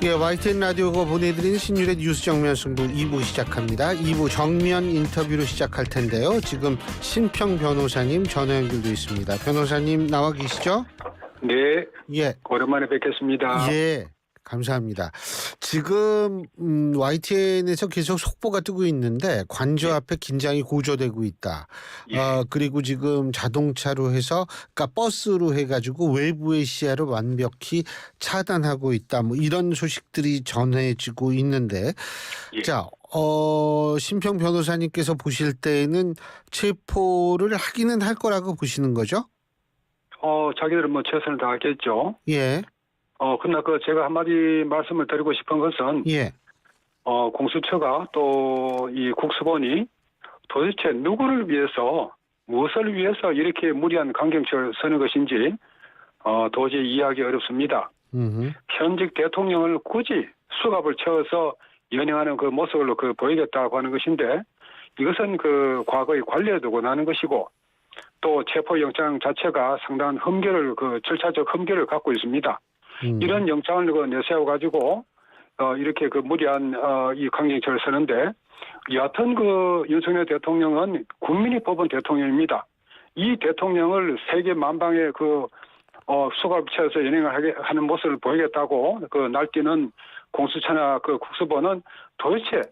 예, YTN 라디오가 보내드리는 신율의 뉴스 정면 승부 2부 시작합니다. 2부 정면 인터뷰로 시작할 텐데요. 지금 신평 변호사님 전화 연결돼 있습니다. 변호사님 나와 계시죠? 네. 예. 오랜만에 뵙겠습니다. 예. 감사합니다. 지금 YTN에서 계속 속보가 뜨고 있는데 관저 앞에 긴장이 고조되고 있다. 예. 그리고 지금 자동차로 해서 그러니까 버스로 해가지고 외부의 시야를 완벽히 차단하고 있다. 뭐 이런 소식들이 전해지고 있는데 예. 자, 신평 변호사님께서 보실 때는 체포를 하기는 할 거라고 보시는 거죠? 자기들은 뭐 최선을 다하겠죠. 예. 그러나 제가 한마디 말씀을 드리고 싶은 것은, 예. 공수처가 또 이 국수본이 도대체 누구를 위해서, 무엇을 위해서 이렇게 무리한 강경책을 서는 것인지, 도저히 이해하기 어렵습니다. 현직 대통령을 굳이 수갑을 채워서 연행하는 그 모습을 보이겠다고 하는 것인데, 이것은 과거의 관례에 두고 나는 것이고, 또 체포영장 자체가 상당한 절차적 흠결을 갖고 있습니다. 이런 영장을 내세워가지고, 이렇게 무리한, 이 강경책을 서는데, 여하튼 윤석열 대통령은 국민이 뽑은 대통령입니다. 이 대통령을 세계 만방에 수갑을 채워서 연행을 하는 모습을 보이겠다고, 날뛰는 공수처나 국수본은 도대체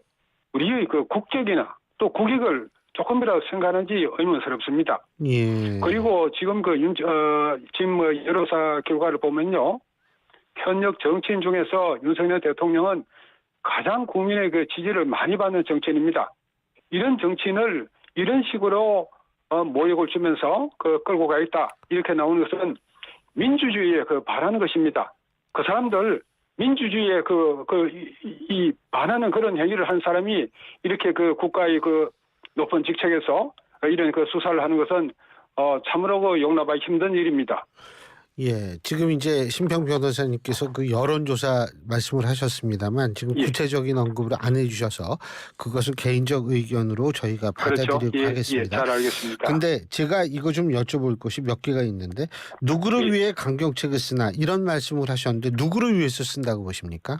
우리의 국적이나 또 국익을 조금이라도 생각하는지 의문스럽습니다. 예. 그리고 지금 지금 여론조사 결과를 보면요, 현역 정치인 중에서 윤석열 대통령은 가장 국민의 지지를 많이 받는 정치인입니다. 이런 정치인을 이런 식으로 모욕을 주면서 끌고 가 있다, 이렇게 나오는 것은 민주주의에 반하는 것입니다. 그 사람들 민주주의에 이 반하는 그런 행위를 한 사람이 이렇게 국가의 높은 직책에서 이런 수사를 하는 것은 참으로 용납하기 힘든 일입니다. 예, 지금 이제 신평 변호사님께서 여론조사 말씀을 하셨습니다만 지금 예. 구체적인 언급을 안 해주셔서 그것을 개인적 의견으로 저희가 받아들이고 그렇죠. 예, 하겠습니다. 잘 알겠습니다. 근데 제가 이거 좀 여쭤볼 것이 몇 개가 있는데 누구를 예. 위해 강경책을 쓰나 이런 말씀을 하셨는데 누구를 위해서 쓴다고 보십니까?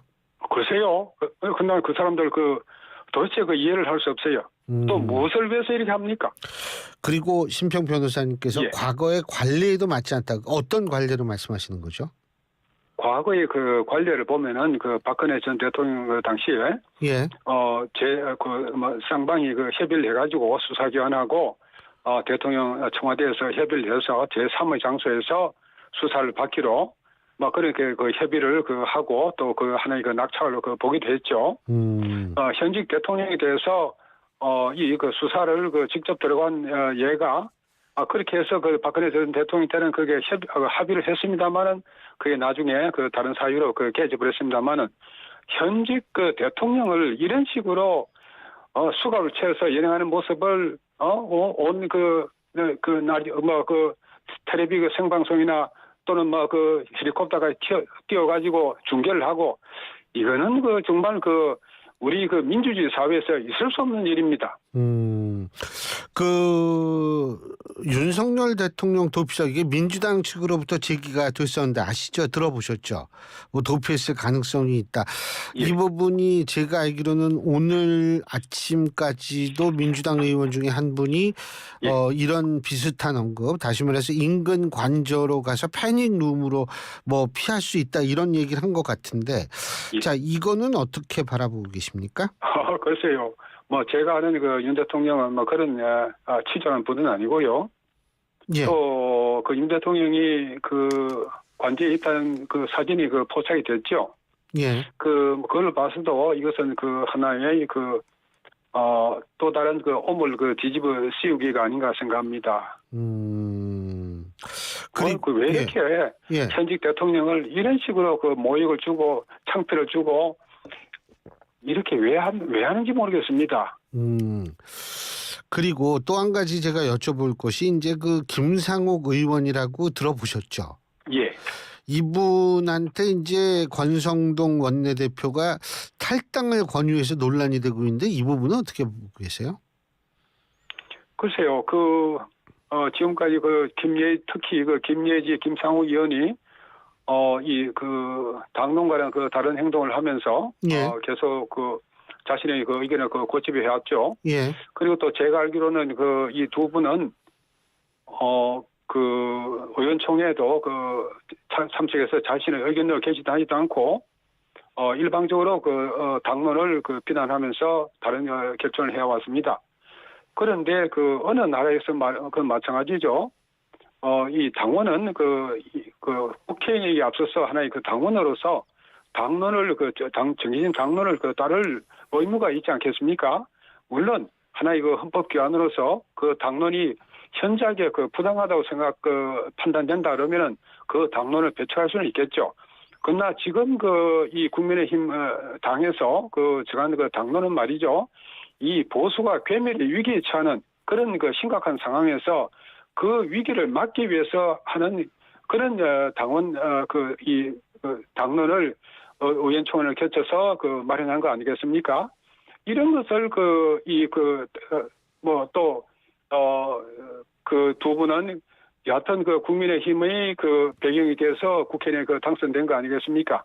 글쎄요. 근데 그 사람들 도대체 이해를 할 수 없어요. 또 무엇을 위해서 이렇게 합니까? 그리고 신평 변호사님께서 예. 과거의 관례에도 맞지 않다. 어떤 관례로 말씀하시는 거죠? 과거의 관례를 보면은 박근혜 전 대통령 당시에 예. 쌍방이 협의를 해가지고 수사기관하고 대통령 청와대에서 협의를 해서 제3의 장소에서 수사를 받기로 그렇게 협의를 하고 또 하나의 낙찰로 보기도 했죠. 현직 대통령에 대해서 이 수사를 직접 들어간 예가 그렇게 해서 박근혜 전 대통령 때는 그게 합의를 했습니다만은 그게 나중에 다른 사유로 개집을 했습니다만은 현직 대통령을 이런 식으로 수갑을 채워서 연행하는 모습을 텔레비 생방송이나 또는 헬리콥터가 뛰어가지고 중계를 하고 이거는 정말 우리 민주주의 사회에서 있을 수 없는 일입니다. 윤석열 대통령 도피설 이게 민주당 측으로부터 제기가 됐었는데 아시죠? 들어보셨죠? 도피했을 가능성이 있다. 예. 이 부분이 제가 알기로는 오늘 아침까지도 민주당 의원 중에 한 분이 예. 이런 비슷한 언급, 다시 말해서 인근 관저로 가서 패닉룸으로 피할 수 있다 이런 얘기를 한 것 같은데, 예. 자 이거는 어떻게 바라보고 계십니까? 글쎄요. 제가 아는 윤 대통령은 그런 치졸한 분은 아니고요. 예. 또 윤 대통령이 관저에 있다는 사진이 포착이 됐죠. 예. 그걸 봐서도 이것은 하나의 또 다른 오물 뒤집어 씌우기가 아닌가 생각합니다. 왜 이렇게 예. 현직 대통령을 이런 식으로 모욕을 주고 창피를 주고 이렇게 왜 하는지 모르겠습니다. 그리고 또 한 가지 제가 여쭤볼 것이 이제 김상옥 의원이라고 들어보셨죠? 예. 이분한테 이제 권성동 원내대표가 탈당을 권유해서 논란이 되고 있는데 이 부분은 어떻게 보고 계세요? 글쎄요. 지금까지 특히 김예지, 김상욱 의원이 이 그 당론과는 그 다른 행동을 하면서 예. 계속 그 자신의 그 의견을 그 고집해 왔죠. 예. 그리고 또 제가 알기로는 그 이 두 분은 그 의원총회도 그 참석해서 자신의 의견을 게시하지도 않고 일방적으로 그 당론을 그 비난하면서 다른 결정을 해왔습니다. 그런데 그 어느 나라에서 그 마찬가지죠. 이 당원은 그 국회에 앞서서 하나의 그 당원으로서 당론을 정해진 당론을 그 따를 의무가 있지 않겠습니까? 물론 하나의 그 헌법기관으로서 그 당론이 현저하게 그 부당하다고 판단된다 그러면은 그 당론을 배척할 수는 있겠죠. 그러나 지금 그 이 국민의힘 당에서 그 정한 그 당론은 말이죠. 이 보수가 괴멸의 위기에 처하는 그런 그 심각한 상황에서 그 위기를 막기 위해서 하는 그런 당원 이 당론을 의원총회를 거쳐서 그 마련한 거 아니겠습니까? 이런 것을 그 두 분은 여하튼 그 국민의힘의 그 배경에 대해서 국회의원에 그 당선된 거 아니겠습니까?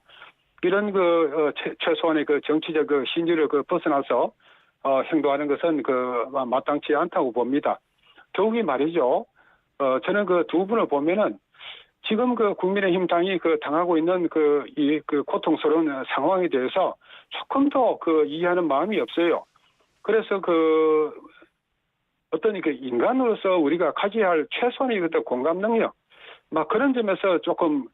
이런 그 최소한의 그 정치적 그 신지를 그 벗어나서 행동하는 것은 그 마땅치 않다고 봅니다. 더욱이 말이죠. 저는 그 두 분을 보면은 지금 그 국민의힘 당이 그 당하고 있는 그 고통스러운 상황에 대해서 조금 더 그 이해하는 마음이 없어요. 그래서 그 어떤 그 인간으로서 우리가 가져야 할 최소한의 그 공감 능력, 막 그런 점에서 조금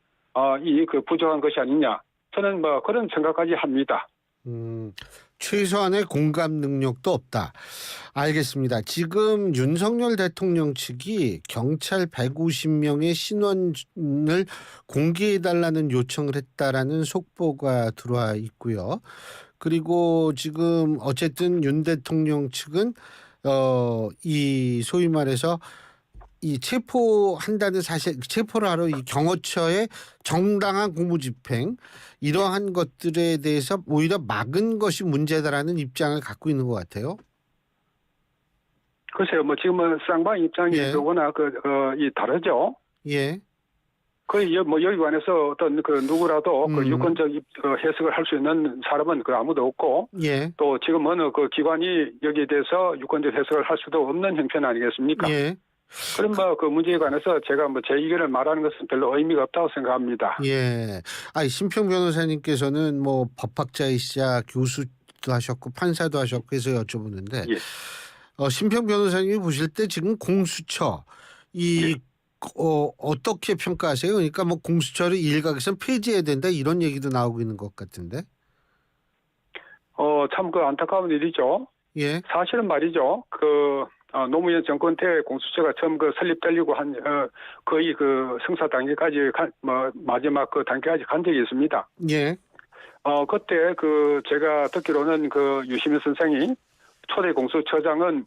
그 부족한 것이 아니냐. 저는 뭐 그런 생각까지 합니다. 최소한의 공감 능력도 없다. 알겠습니다. 지금 윤석열 대통령 측이 경찰 150명의 신원을 공개해달라는 요청을 했다라는 속보가 들어와 있고요. 그리고 지금 어쨌든 윤 대통령 측은 이 소위 말해서 이 체포한다는 사실, 체포를 하러 이 경호처의 정당한 공무집행 이러한 것들에 대해서 오히려 막은 것이 문제다라는 입장을 갖고 있는 것 같아요. 글쎄요, 뭐 지금은 쌍방 입장이 예. 워낙 이 다르죠. 예. 뭐 여기 관해서 어떤 그 누구라도 그 유권적 해석을 할 수 있는 사람은 그 아무도 없고, 예. 또 지금 어느 그 기관이 여기에 대해서 유권적 해석을 할 수도 없는 형편 아니겠습니까? 예. 그런 뭐 그 문제에 관해서 제가 뭐 제 의견을 말하는 것은 별로 의미가 없다고 생각합니다. 예. 신평 변호사님께서는 뭐 법학자이시자 교수도 하셨고 판사도 하셨고 해서 여쭤보는데, 예. 신평 변호사님이 보실 때 지금 공수처 어떻게 평가하세요? 그러니까 뭐 공수처를 일각에서 폐지해야 된다 이런 얘기도 나오고 있는 것 같은데. 참 그 안타까운 일이죠. 예. 사실은 말이죠. 노무현 정권 때 공수처가 처음 그 설립되려고 한 거의 그 성사 단계까지 마지막 그 단계까지 간 적이 있습니다. 예. 그때 제가 듣기로는 유시민 선생이 초대 공수처장은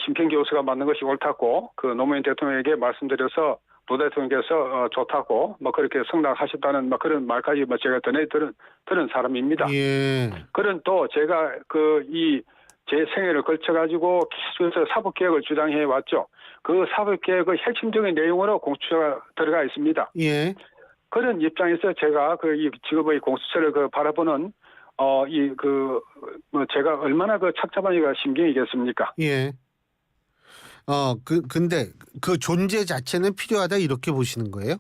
심평 교수가 맡는 것이 옳다고 노무현 대통령에게 말씀드려서 노 대통령께서 좋다고 그렇게 승낙하셨다는 그런 말까지 제가 들은 사람입니다. 예. 그런 또 제가 제 생애를 걸쳐가지고 계속해서 사법개혁을 주장해 왔죠. 그 사법개혁의 핵심적인 내용으로 공수처가 들어가 있습니다. 예. 그런 입장에서 제가 지금의 공수처를 바라보는 제가 얼마나 착잡하니까 심경이겠습니까? 예. 근데 그 존재 자체는 필요하다 이렇게 보시는 거예요?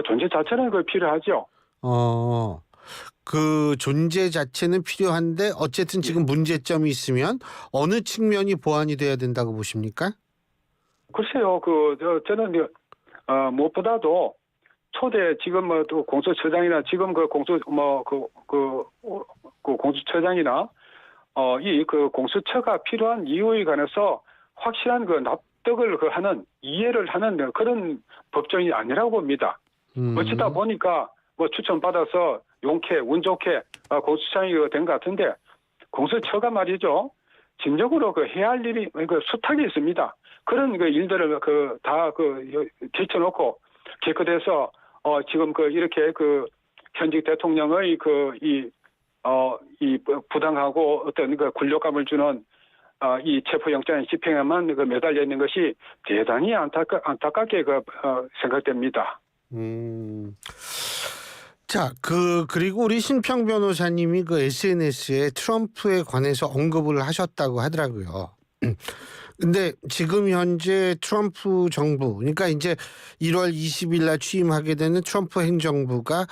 존재 자체는 필요하죠. 그 존재 자체는 필요한데 어쨌든 지금 문제점이 있으면 어느 측면이 보완이 돼야 된다고 보십니까? 글쎄요, 저는 무엇보다도 초대 지금 또 공수처장이나 지금 공수처장이나 공수처가 필요한 이유에 관해서 확실한 납득을 하는 이해를 하는 그런 법정이 아니라고 봅니다. 어쩌다 보니까 추천받아서 용케 운 좋게 공수처장이 된 것 같은데 공수처가 말이죠. 진정으로 해야 할 일이 수탁이 있습니다. 그런 일들을 다 제쳐놓고 개컷해서 지금 이렇게 현직 대통령의 이 부당하고 어떤 굴욕감을 주는 이 체포영장 집행에만 매달려 있는 것이 대단히 안타깝게 생각됩니다. 자, 그리고 우리 신평 변호사님이 그 SNS에 트럼프에 관해서 언급을 하셨다고 하더라고요. 근데 지금 현재 트럼프 정부, 그러니까 이제 1월 20일 날 취임하게 되는 트럼프 행정부가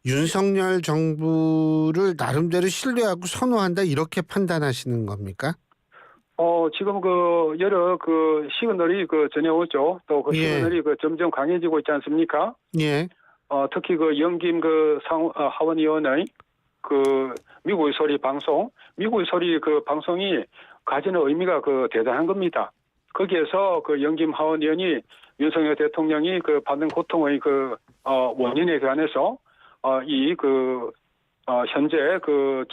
윤석열 정부를 나름대로 신뢰하고 선호한다 이렇게 판단하시는 겁니까? 지금 여러 시그널이 전해오죠. 또 그 예. 시그널이 점점 강해지고 있지 않습니까? 예. 특히 영김 하원의원의 미국의 소리 방송, 미국의 소리 방송이 가지는 의미가 대단한 겁니다. 거기에서 영김 하원의원이 윤석열 대통령이 받는 고통의 원인에 관해서 현재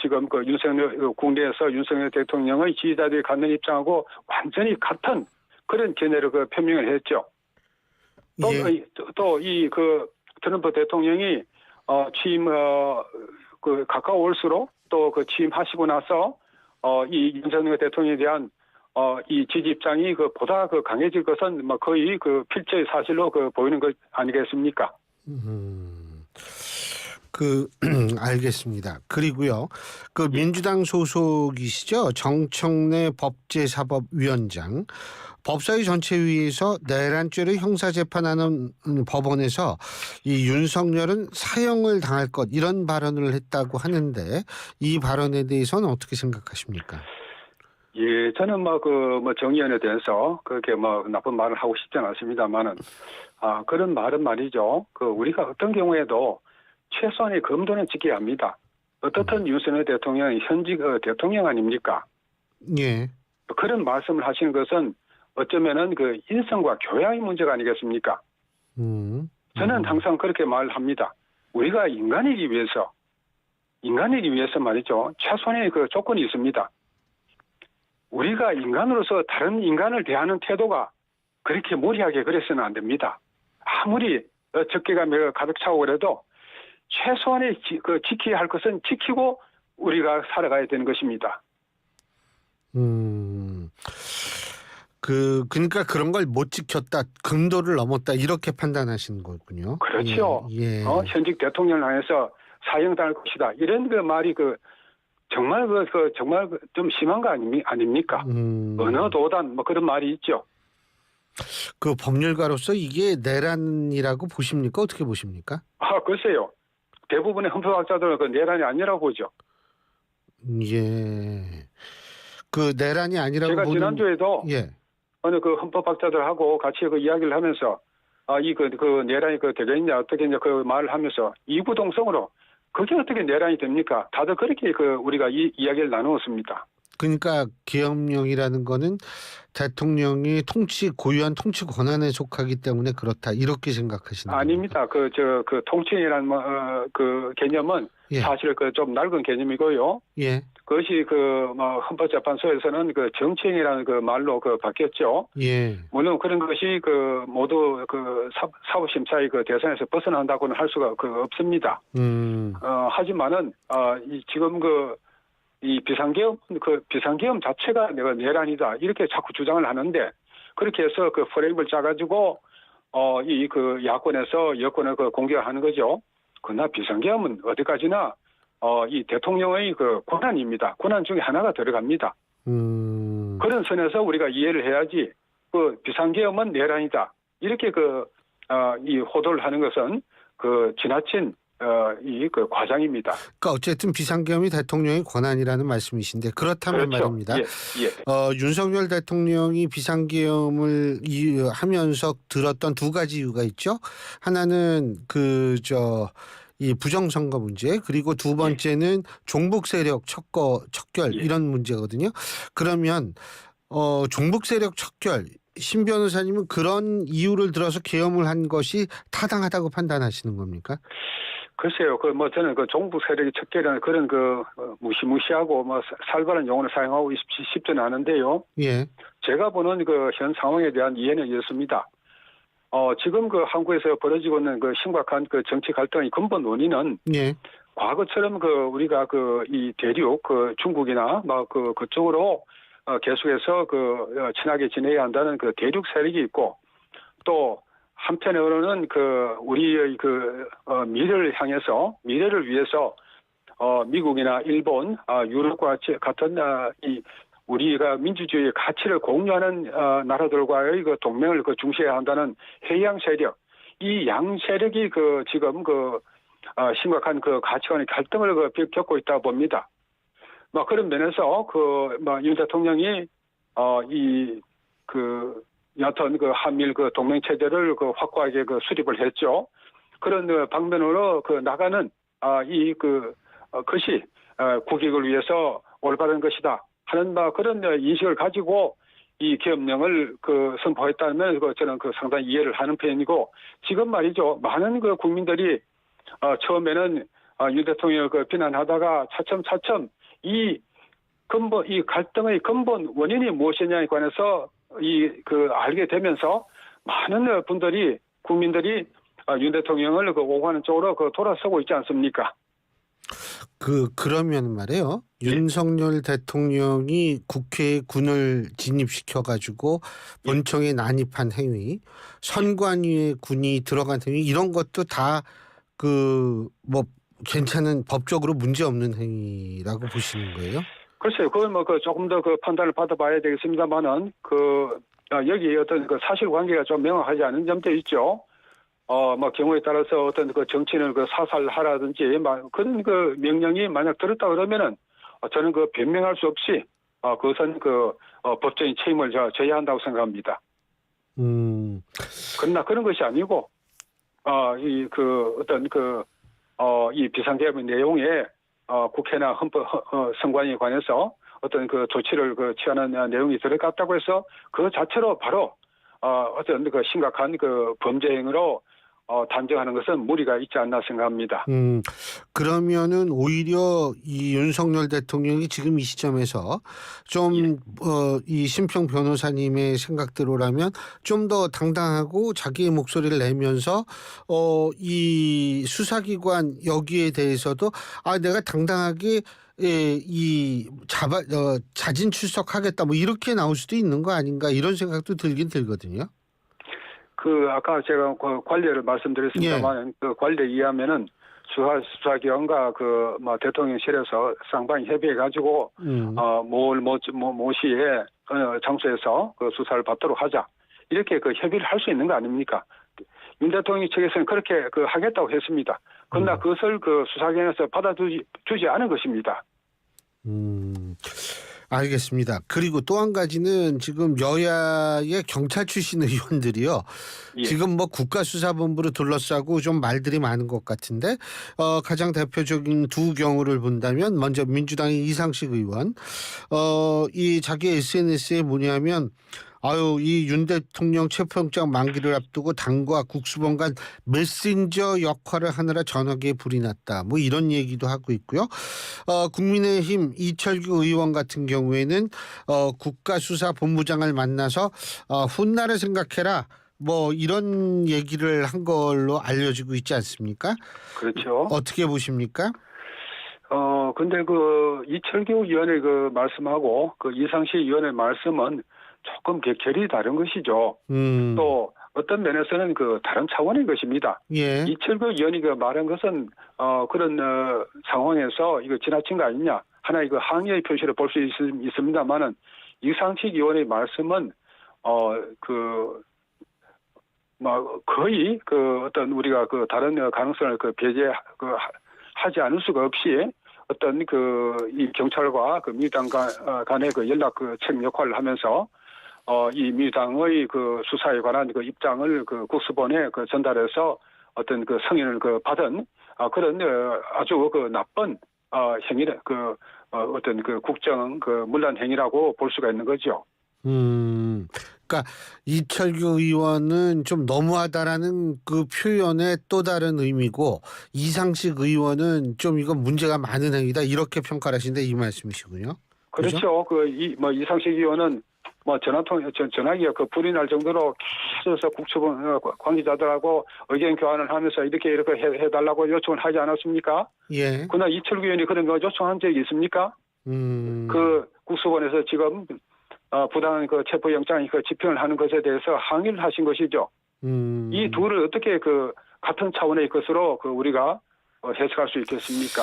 지금 윤석열 국내에서 윤석열 대통령의 지지자들이 갖는 입장하고 완전히 같은 그런 견해를 표명을 했죠. 예. 또 트럼프 대통령이 취임 가까울수록 또 취임하시고 나서 이 윤석열 대통령에 대한 이 지지 입장이 보다 강해질 것은 거의 필체의 사실로 보이는 것 아니겠습니까? 알겠습니다. 그리고요, 민주당 소속이시죠? 정청래 법제사법위원장. 법사위 전체회의에서 내란죄를 형사재판하는 법원에서 이 윤석열은 사형을 당할 것 이런 발언을 했다고 하는데 이 발언에 대해서는 어떻게 생각하십니까? 예, 저는 정의연에 대해서 그렇게 나쁜 말을 하고 싶지는 않습니다만은 그런 말은 말이죠. 우리가 어떤 경우에도 최소한의 검도는 지켜야 합니다. 어떻든 윤석열 대통령이 현직 대통령 아닙니까? 예. 그런 말씀을 하시는 것은 어쩌면은 인성과 교양의 문제가 아니겠습니까? 저는 항상 그렇게 말을 합니다. 우리가 인간이기 위해서 말이죠. 최소한의 조건이 있습니다. 우리가 인간으로서 다른 인간을 대하는 태도가 그렇게 무리하게 그래서는 안 됩니다. 아무리 적개감이 가득 차고 그래도 최소한의 지켜야 할 것은 지키고 우리가 살아가야 되는 것입니다. 그러니까 그런 걸 못 지켰다, 금도를 넘었다 이렇게 판단하시는 거군요. 그렇죠. 예. 현직 대통령을 향해서 사형당할 것이다. 이런 말이 정말 정말 좀 심한 거 아닙니까? 언어도단 그런 말이 있죠. 법률가로서 이게 내란이라고 보십니까? 어떻게 보십니까? 글쎄요. 대부분의 헌법학자들은 내란이 아니라고 보죠. 예. 내란이 아니라고 제가 지난주에도 예. 어느 헌법학자들하고 같이 이야기를 하면서 내란이 되겠냐 어떻겠냐 말을 하면서 이구동성으로 그게 어떻게 내란이 됩니까? 다들 그렇게 우리가 이야기를 나누었습니다. 그러니까 계엄령이라는 거는 대통령이 고유한 통치 권한에 속하기 때문에 그렇다 이렇게 생각하시는 겁니까? 아닙니다. 통치인이라는 개념은 예. 사실 좀 낡은 개념이고요. 예. 그것이 헌법재판소에서는 정치인이라는 말로 바뀌었죠. 예. 물론 그런 것이 모두 사법심사의 대상에서 벗어난다고는 할 수가 없습니다. 하지만은 지금 이 비상계엄 자체가 내란이다 이렇게 자꾸 주장을 하는데 그렇게 해서 프레임을 짜가지고 야권에서 여권을 공격하는 거죠. 그러나 비상계엄은 어디까지나 이 대통령의 권한입니다. 권한 중에 하나가 들어갑니다. 그런 선에서 우리가 이해를 해야지 비상계엄은 내란이다 이렇게 이 호도를 하는 것은 지나친 과장입니다. 그러니까 어쨌든 비상계엄이 대통령의 권한이라는 말씀이신데 그렇다면 그렇죠. 말입니다. 예. 윤석열 대통령이 비상계엄을 하면서 들었던 두 가지 이유가 있죠. 하나는 이 부정선거 문제 그리고 두 번째는 종북 세력 척결 이런 문제거든요. 그러면 종북 세력 척결 신 변호사님은 그런 이유를 들어서 계엄을 한 것이 타당하다고 판단하시는 겁니까? 글쎄요, 저는 종북 세력의 척결이라는 그런 무시무시하고 살벌한 용어를 사용하고 싶지는 않은데요. 예. 제가 보는 현 상황에 대한 이해는 이렇습니다. 지금 한국에서 벌어지고 있는 심각한 정치 갈등의 근본 원인은 예. 과거처럼 우리가 이 대륙 중국이나 그쪽으로 계속해서 친하게 지내야 한다는 대륙 세력이 있고 또 한편으로는 그 우리의 그 미래를 향해서 미래를 위해서 미국이나 일본, 유럽과 같은 이 우리가 민주주의의 가치를 공유하는 나라들과의 그 동맹을 그 중시해야 한다는 해양 세력, 이 양 세력이 그 지금 그 심각한 그 가치관의 갈등을 겪고 있다 봅니다. 뭐 그런 면에서 그 뭐 윤 대통령이 이 그 여튼 그 한미일 그 동맹 체제를 그 확고하게 그 수립을 했죠. 그런 방면으로 그 나가는 이 그 것이 국익을 위해서 올바른 것이다 하는 그런 인식을 가지고 이 계엄령을 그 선포했다면 저는 그 상당히 이해를 하는 편이고, 지금 말이죠, 많은 그 국민들이 처음에는 윤 대통령을 그 비난하다가 차츰 이 근본, 이 갈등의 근본 원인이 무엇이냐에 관해서 알게 되면서 많은 분들이, 국민들이 윤 대통령을 그 옹호하는 쪽으로 그 돌아서고 있지 않습니까? 그러면 말이에요. 윤석열 대통령이 국회에 군을 진입시켜가지고 본청에 난입한 행위, 선관위에 군이 들어간 행위, 이런 것도 다 뭐 괜찮은, 법적으로 문제 없는 행위라고 보시는 거예요? 글쎄요, 그건 뭐 조금 더 그 판단을 받아봐야 되겠습니다만은 여기 어떤 그 사실관계가 좀 명확하지 않은 점도 있죠. 뭐 경우에 따라서 어떤 그 정치인을 그 사살하라든지 그런 그 명령이 만약 들었다 그러면은 저는 그 변명할 수 없이 그것은 그 법적인 책임을 져야 한다고 생각합니다. 그러나 그런 것이 아니고 이 비상계엄의 내용에 국회나 헌법 선관위에 관해서 어떤 그 조치를 취하는 내용이 들어갔다고 해서 그 자체로 바로 어떤 그 심각한 그 범죄 행위로 단정하는 것은 무리가 있지 않나 생각합니다. 그러면은 오히려 이 윤석열 대통령이 지금 이 시점에서 좀 이 심평 변호사님의 생각대로라면 좀 더 당당하고 자기의 목소리를 내면서 이 수사기관 여기에 대해서도 내가 당당하게 자진 출석하겠다, 뭐 이렇게 나올 수도 있는 거 아닌가, 이런 생각도 들긴 들거든요. 아까 제가 그 관례를 말씀드렸습니다만, 그 관례에 의하면은 수사기관과 뭐 대통령실에서 쌍방이 협의해가지고, 모시에 어느 장소에서 그 수사를 받도록 하자, 이렇게 그 협의를 할 수 있는 거 아닙니까? 윤 대통령 측에서는 그렇게 하겠다고 했습니다. 그러나 그것을 수사기관에서 받아주지 않은 것입니다. 알겠습니다. 그리고 또 한 가지는 지금 여야의 경찰 출신 의원들이요. 지금 뭐 국가수사본부를 둘러싸고 좀 말들이 많은 것 같은데, 가장 대표적인 두 경우를 본다면, 먼저 민주당의 이상식 의원, 이 자기 SNS에 뭐냐면, 이 윤 대통령 체포영장 만기를 앞두고 당과 국수본 간 메신저 역할을 하느라 전화기에 불이 났다, 뭐 이런 얘기도 하고 있고요. 국민의힘 이철규 의원 같은 경우에는 국가수사본부장을 만나서 훗날을 생각해라, 뭐 이런 얘기를 한 걸로 알려지고 있지 않습니까? 그렇죠. 어떻게 보십니까? 근데 이철규 의원의 말씀하고 이상식 의원의 말씀은 조금 결이 다른 것이죠. 또 어떤 면에서는 다른 차원의 것입니다. 예. 이철규 의원이 말한 것은 그런 상황에서 이거 지나친 거 아니냐, 하나의 항의의 표시를 볼 수 있습니다만은, 이상식 의원의 말씀은 거의 어떤 우리가 다른 가능성을 하지 않을 수가 없이 어떤 이 경찰과 민주당 간의 연락 책임 역할을 하면서 이 민주당의 수사에 관한 입장을 국수본에 전달해서 어떤 승인을 받은 그런 아주 나쁜 행위를 어떤 국정 문란 행위라고 볼 수가 있는 거죠. 그러니까 이철규 의원은 좀 너무하다라는 그 표현의 또 다른 의미고, 이상식 의원은 좀 이건 문제가 많은 행위다, 이렇게 평가를 하신데 이 말씀이시군요. 그렇죠. 이상식 의원은 전화기가 불이 날 정도로 계속 국수본 관계자들하고 의견 교환을 하면서 이렇게 해달라고 요청을 하지 않았습니까? 예. 그러나 이철규 의원이 그런 거 요청한 적이 있습니까? 국수본에서 지금 부당한 체포영장이 집행을 하는 것에 대해서 항의를 하신 것이죠. 이 둘을 어떻게 그 같은 차원의 것으로 그 우리가 해석할 수 있겠습니까?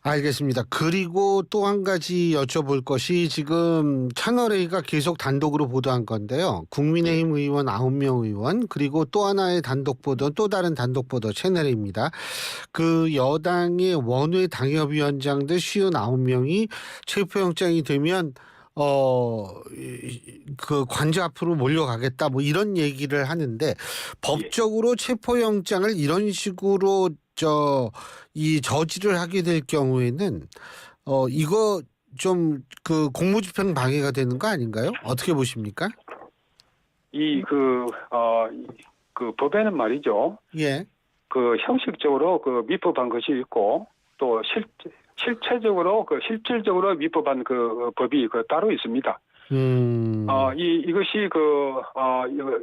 알겠습니다. 그리고 또 한 가지 여쭤볼 것이 지금 채널A가 계속 단독으로 보도한 건데요. 국민의힘 의원 9명 의원 그리고 또 하나의 단독 보도 또 다른 단독 보도 채널A입니다. 그 여당의 원외 당협위원장들 59명이 체포영장이 되면 그 관저 앞으로 몰려가겠다 뭐 이런 얘기를 하는데 법적으로 체포영장을 이런 식으로 저지를 하게 될 경우에는 이거 좀 그 공무집행 방해가 되는 거 아닌가요? 어떻게 보십니까? 그 법에는 말이죠. 예. 그 형식적으로 그 미법한 것이 있고 또 실체적으로 그 실질적으로 미법한 그 법이 그 따로 있습니다. 이것이 그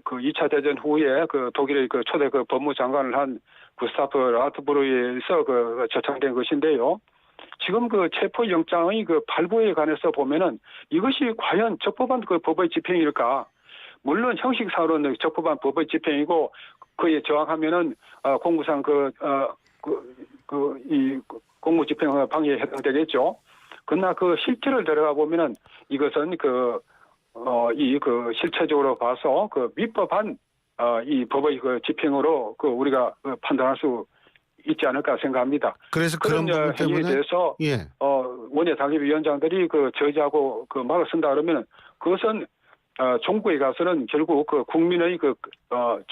2차 대전 후에 그 독일의 그 초대 그 법무장관을 한 구스타프 라트부르에서 그 저창된 것인데요. 지금 그 체포영장의 그 발부에 관해서 보면은 이것이 과연 적법한 그 법의 집행일까? 물론 형식상으로는 적법한 법의 집행이고 그에 저항하면은 공무상 이 공무집행 방해에 해당되겠죠. 그러나 그 실체를 들어가 보면은 이것은 실체적으로 봐서 그 미법한 이 법의 그 집행으로 그 우리가 판단할 수 있지 않을까 생각합니다. 그래서 그런 부분 행위에 때문에 대해서 원외 당협위원장들이 그 저지하고 그 막을 쓴다 그러면은 그것은 정부에 가서는 결국 그 국민의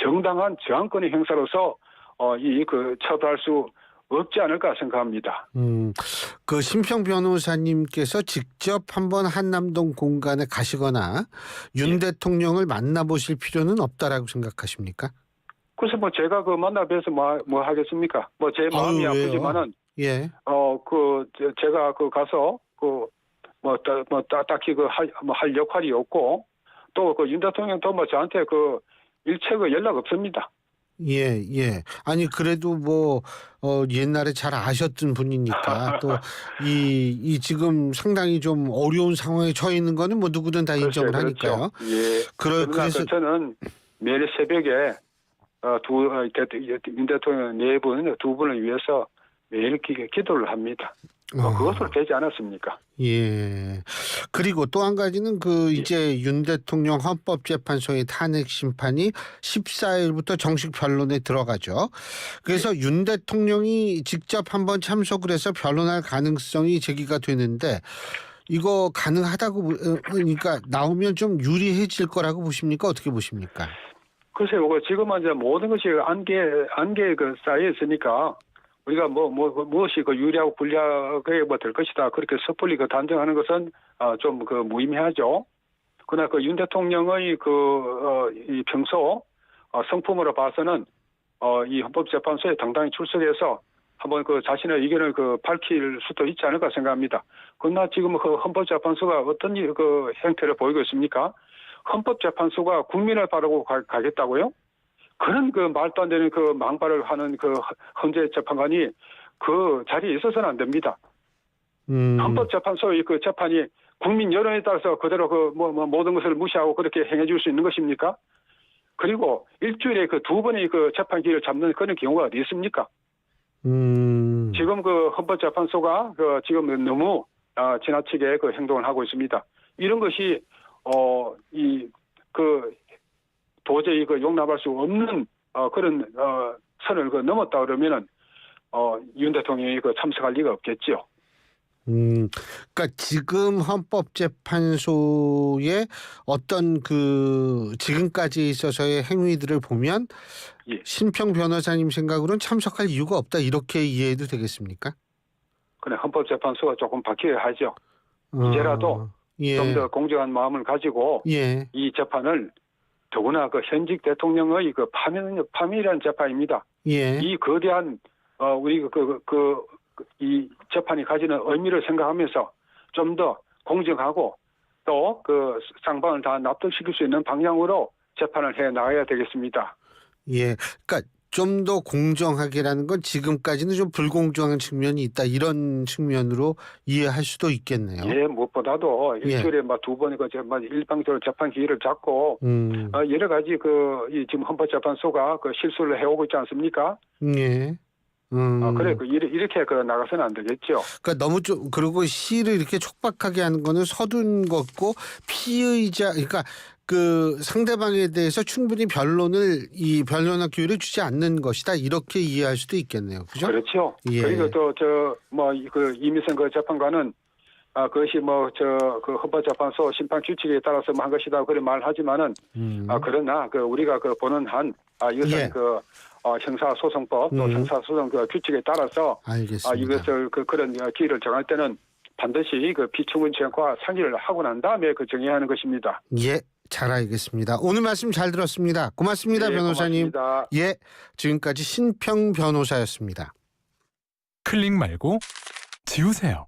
정당한 저항권의 행사로서 처벌할 수 없지 않을까 생각합니다. 그 심평 변호사님께서 직접 한번 한남동 공간에 가시거나 윤 대통령을 만나보실 필요는 없다라고 생각하십니까? 그래서 뭐 제가 그 만나 뵈서 뭐 하겠습니까? 뭐 제 마음이 왜요? 아프지만은 제가 그 가서 딱히 할 역할이 없고 또 그 윤 대통령도 뭐 저한테 그 일체 그 연락 없습니다. 예. 아니 그래도 뭐 옛날에 잘 아셨던 분이니까 또 이 지금 상당히 좀 어려운 상황에 처해 있는 거는 뭐 누구든 다 인정을 하니까요. 예. 그래서 저는 매일 새벽에 윤 대통령 두 분을 위해서 매일 기도를 합니다. 그것으로 되지 않았습니까? 예. 그리고 또 한 가지는 이제 윤 대통령 헌법재판소의 탄핵 심판이 14일부터 정식 변론에 들어가죠. 그래서 윤 대통령이 직접 한번 참석을 해서 변론할 가능성이 제기가 되는데 이거 가능하다고 그러니까 나오면 좀 유리해질 거라고 보십니까? 어떻게 보십니까? 글쎄요, 지금은 이제 모든 것이 안개에 쌓여 있으니까 우리가 무엇이 유리하고 불리하게 될 것이다. 그렇게 섣불리 단정하는 것은 좀 무의미하죠. 그러나 윤 대통령의 이 평소 성품으로 봐서는 이 헌법재판소에 당당히 출석해서 한번 자신의 의견을 밝힐 수도 있지 않을까 생각합니다. 그러나 지금 헌법재판소가 어떤 행태를 보이고 있습니까? 헌법재판소가 국민을 바라고 가겠다고요? 그런 말도 안 되는 망발을 하는 헌재 재판관이 그 자리에 있어서는 안 됩니다. 헌법재판소의 재판이 국민 여론에 따라서 그대로 모든 것을 무시하고 그렇게 행해줄 수 있는 것입니까? 그리고 일주일에 두 번의 재판 기회를 잡는 그런 경우가 어디 있습니까? 지금 헌법재판소가 지금 너무 지나치게 행동을 하고 있습니다. 이런 것이 도저히 용납할 수 없는 그런 선을 넘었다 그러면은 윤 대통령이 참석할 리가 없겠지요. 그러니까 지금 헌법재판소의 어떤 지금까지 있어서의 행위들을 보면 심평 변호사님 생각으로는 참석할 이유가 없다 이렇게 이해해도 되겠습니까? 그래 헌법재판소가 조금 바뀌어야 하죠. 이제라도 좀 더 공정한 마음을 가지고 이 재판을 더구나 현직 대통령의 파면이라는 재판입니다. 이 거대한 우리 이 재판이 가지는 의미를 생각하면서 좀 더 공정하고 또 쌍방을 다 납득시킬 수 있는 방향으로 재판을 해 나가야 되겠습니다. 그러니까 좀 더 공정하게라는 건 지금까지는 좀 불공정한 측면이 있다 이런 측면으로 이해할 수도 있겠네요. 예, 무엇보다도 예. 일주일에 막 두 번이 일방적으로 재판 기일을 잡고 여러 가지 이 지금 헌법재판소가 그 실수를 해오고 있지 않습니까? 예. 그래 이렇게 나가서는 안 되겠죠. 그러니까 너무 좀 그리고 시를 이렇게 촉박하게 하는 거는 서둔 것고 피의자 그러니까 그 상대방에 대해서 충분히 변론할 기회를 주지 않는 것이다 이렇게 이해할 수도 있겠네요. 그죠? 그렇죠. 예. 그리고 또 이미선 그 재판관은 그것이 그 헌법재판소 심판 규칙에 따라서 한 것이다 그런 말하지만은 그러나 우리가 보는 한 이것은 예. 형사소송법 또 형사소송 규칙에 따라서 알겠습니다. 이것을 그런 기일을 정할 때는 반드시 비충분 지역과 상의를 하고 난 다음에 정해야 하는 것입니다. 예, 잘 알겠습니다. 오늘 말씀 잘 들었습니다. 고맙습니다, 예, 변호사님. 고맙습니다. 예, 지금까지 신평 변호사였습니다. 클릭 말고 지우세요.